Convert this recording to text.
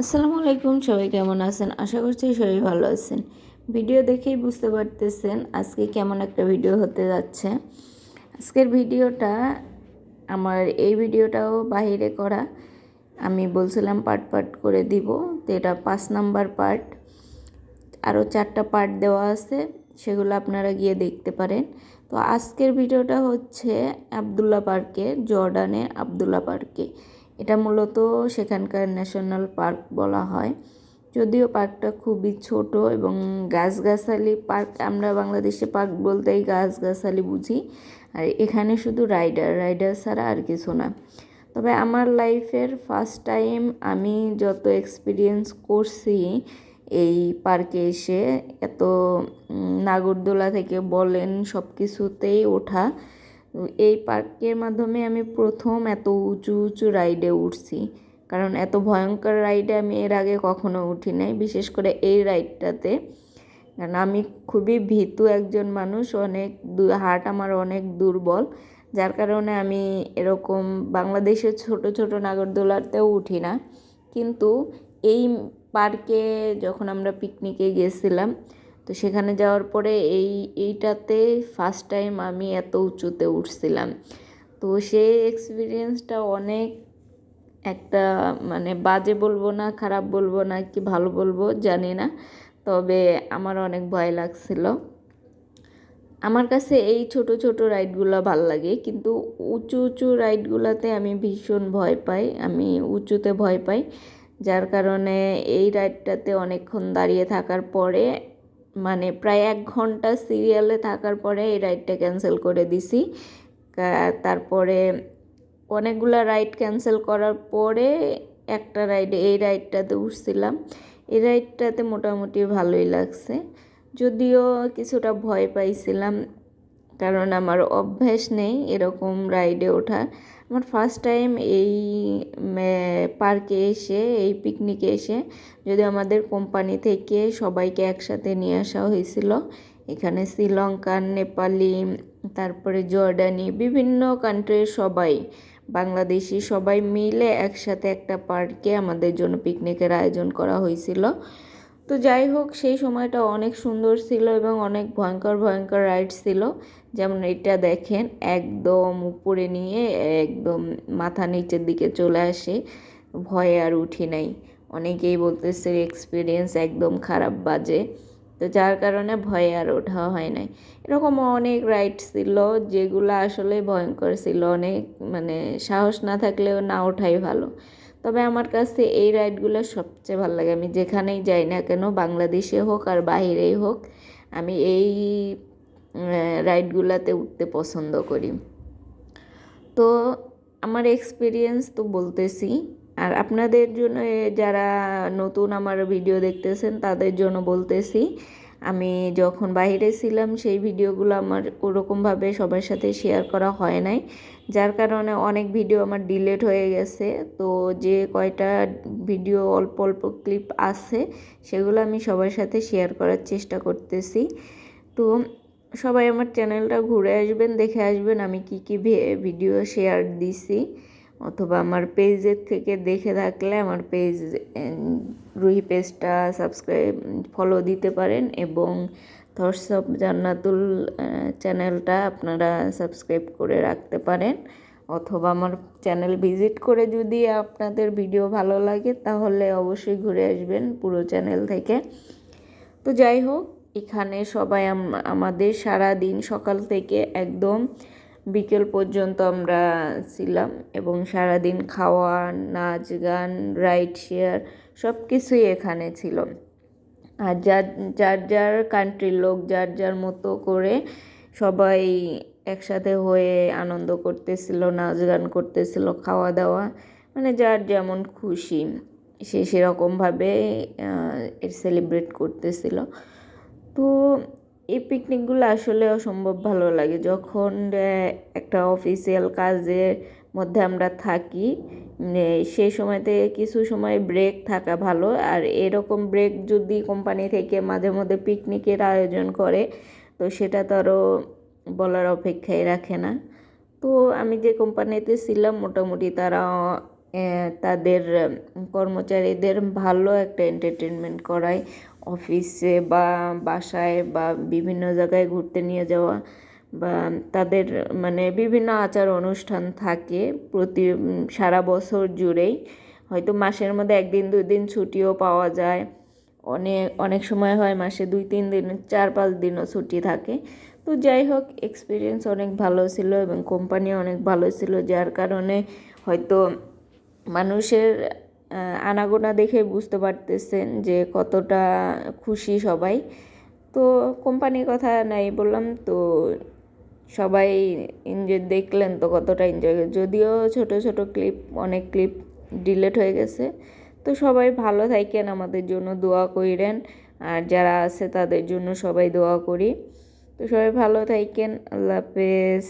আসসালামু আলাইকুম, সবাই কেমন আছেন? আশা করছি সবাই ভালো আছেন। ভিডিও দেখেই বুঝতে পারতেছেন আজকে কেমন একটা ভিডিও হতে যাচ্ছে। আজকের ভিডিওটা এই ভিডিওটাও বাহিরে করা। আমি বলছিলাম পার্ট পার্ট করে দিব, তো এটা 5 নাম্বার পার্ট। আরও 4টা পার্ট দেওয়া আছে, সেগুলো আপনারা গিয়ে দেখতে পারেন। তো আজকের ভিডিওটা হচ্ছে আবদুল্লা পার্কে, জর্ডানের আবদুল্লা পার্কে। এটা মূলত সেখানকার ন্যাশনাল পার্ক বলা হয়, যদিও পার্কটা খুবই ছোট এবং গাছগাছালি পার্ক। আমরা বাংলাদেশে পার্ক বলতেই গাছগাছালি বুঝি, আর এখানে শুধু রাইডার ছাড়া আর কিছু না। তবে আমার লাইফের ফার্স্ট টাইম আমি যত এক্সপিরিয়েন্স করছি এই পার্কে এসে, এত নাগরদোলা থেকে বলেন সব কিছুতেই ওঠা। এই পার্কের মাধ্যমে আমি প্রথম এত উঁচু উঁচু রাইডে উঠছি, কারণ এত ভয়ঙ্কর রাইডে আমি এর আগে কখনো উঠি নাই, বিশেষ করে এই রাইডটাতে। কারণ আমি খুবই ভীতু একজন মানুষ, হার্ট আমার অনেক দুর্বল, যার কারণে আমি এরকম বাংলাদেশের ছোট ছোট নাগরদোলাতেও উঠি না। কিন্তু এই পার্কে যখন আমরা পিকনিকে গেছিলাম, তো সেখানে যাওয়ার পরে এইটাতে ফার্স্ট টাইম আমি এত উঁচুতে উঠছিলাম। তো সেই এক্সপিরিয়েন্সটা অনেক একটা, মানে বাজে বলবো না, খারাপ বলবো না, কি ভালো বলবো জানি না, তবে আমার অনেক ভয় লাগছিল। আমার কাছে এই ছোট ছোট রাইডগুলো ভাল লাগে, কিন্তু উঁচু উঁচু রাইডগুলোতে আমি ভীষণ ভয় পাই, আমি উঁচুতে ভয় পাই। যার কারণে এই রাইডটাতে অনেকক্ষণ দাঁড়িয়ে থাকার পরে, মানে প্রায় 1 ঘন্টা সিরিয়ালে থাকার পরে এই রাইডটা ক্যান্সেল করে দিছি। তারপরে অনেকগুলো রাইড ক্যান্সেল করার পরে একটা এই রাইডটাতে উঠছিলাম। এই রাইডটাতে মোটামুটি ভালোই লাগছে, যদিও কিছুটা ভয় পাইছিলাম, কারণ আমার অভ্যাস নেই এরকম রাইডে ওঠার। আমার ফার্স্ট টাইম এই পার্কে এসে, এই পিকনিকে এসে, যদি আমাদের কোম্পানি থেকে সবাইকে একসাথে নিয়ে আসা হয়েছিল। এখানে শ্রীলঙ্কান, নেপালি, তারপরে জর্ডানি, বিভিন্ন কান্ট্রির সবাই, বাংলাদেশি সবাই মিলে একসাথে একটা পার্কে আমাদের জন্য পিকনিকের আয়োজন করা হয়েছিল। তো যাই হোক, সেই সময়টা অনেক সুন্দর ছিল এবং অনেক ভয়ঙ্কর ভয়ঙ্কর রাইড ছিল। যেমন এটা দেখেন, একদম উপরে নিয়ে একদম মাথা নিচের দিকে চলে আসে, ভয়ে আর উঠি নাই। অনেকেই বলতেছে এক্সপিরিয়েন্স একদম খারাপ, বাজে, তো যার কারণে ভয়ে আর ওঠা হয় নাই। এরকম অনেক রাইড ছিল যেগুলো আসলে ভয়ঙ্কর ছিল, অনেক, মানে সাহস না থাকলেও না ওঠাই ভালো। তবে আমার কাছে এই রাইডগুলো সবচেয়ে ভালো লাগে। আমি যেখানেই যাই না কেন, বাংলাদেশে হোক আর বাইরেই হোক, আমি এই রাইডগুলোতে উঠতে পছন্দ করি। তো আমার এক্সপিরিয়েন্স তো বলতেছি, আর আপনাদের জন্য, যারা নতুন আমার ভিডিও দেখতেছেন তাদের জন্য বলতেছি, আমি যখন বাইরে ছিলাম সেই ভিডিওগুলো আমার ওরকমভাবে সবার সাথে শেয়ার করা হয় নাই, যার কারণে অনেক ভিডিও আমার ডিলিট হয়ে গেছে। তো যে কয়টা ভিডিও অল্প অল্প ক্লিপ আছে, সেগুলো আমি সবার সাথে শেয়ার করার চেষ্টা করতেছি। তো সবাই আমার চ্যানেলটা ঘুরে আসবেন, দেখে আসবেন আমি কি কি ভিডিও শেয়ার দিছি, অথবা আমার পেজের থেকে দেখে থাকলে আমার পেজ, রুহি পেজটা সাবস্ক্রাইব, ফলো দিতে পারেন, এবং থটস অফ জান্নাতুল চ্যানেলটা আপনারা সাবস্ক্রাইব করে রাখতে পারেন, অথবা আমার চ্যানেল ভিজিট করে যদি আপনাদের ভিডিও ভালো লাগে তাহলে অবশ্যই ঘুরে আসবেন পুরো চ্যানেল থেকে। তো যাই হোক, এখানে সবাই আমাদের সারা দিন সকাল থেকে একদম বিকেল পর্যন্ত আমরা ছিলাম, এবং সারাদিন খাওয়া, নাচ গান, রাইড শেয়ার সব কিছুই এখানে ছিল। আর যার যার যার কান্ট্রির লোক যার যার মতো করে সবাই একসাথে হয়ে আনন্দ করতেছিল, নাচ গান করতেছিল, খাওয়া দাওয়া, মানে যার যেমন খুশি সে সেরকমভাবে সেলিব্রেট করতেছিল। তো এই পিকনিকগুলো আসলে অসম্ভব ভালো লাগে, যখন একটা অফিসিয়াল কাজের মধ্যে আমরা থাকি, সেই সময়তে কিছু সময় ব্রেক থাকা ভালো। আর এরকম ব্রেক যদি কোম্পানি থেকে মাঝে মধ্যে পিকনিকের আয়োজন করে, তো সেটা তো আরও বলার অপেক্ষাই রাখে না। তো আমি যে কোম্পানিতে ছিলাম মোটামুটি তারা তাদের কর্মচারীদের ভালো একটা এন্টারটেনমেন্ট করায়, অফিসে বা বাসায় বা বিভিন্ন জায়গায় ঘুরতে নিয়ে যাওয়া, বা তাদের মানে বিভিন্ন আচার অনুষ্ঠান থাকে সারা বছর জুড়েই। হয়তো মাসের মধ্যে 1 দিন 2 দিন ছুটিও পাওয়া যায়, অনেক অনেক সময় হয় মাসে 2 3 দিন 4 5 দিনও ছুটি থাকে। তো যাই হোক, এক্সপিরিয়েন্স অনেক ভালো ছিল এবং কোম্পানি অনেক ভালো ছিল, যার কারণে হয়তো মানুষের আনাগোনা দেখে বুঝতে পারতেছেন যে কতটা খুশি সবাই। তো কোম্পানির কথা নাই বললাম, তো সবাই এনজয় দেখলেন তো কতটা এনজয়, যদিও ছোট ছোট ক্লিপ, অনেক ক্লিপ ডিলিট হয়ে গেছে। তো সবাই ভালো থাকেন, আমাদের জন্য দোয়া কইরেন, আর যারা আছে তাদের জন্য সবাই দোয়া করি। তো সবাই ভালো থাকেন, আল্লাহ হাফেজ।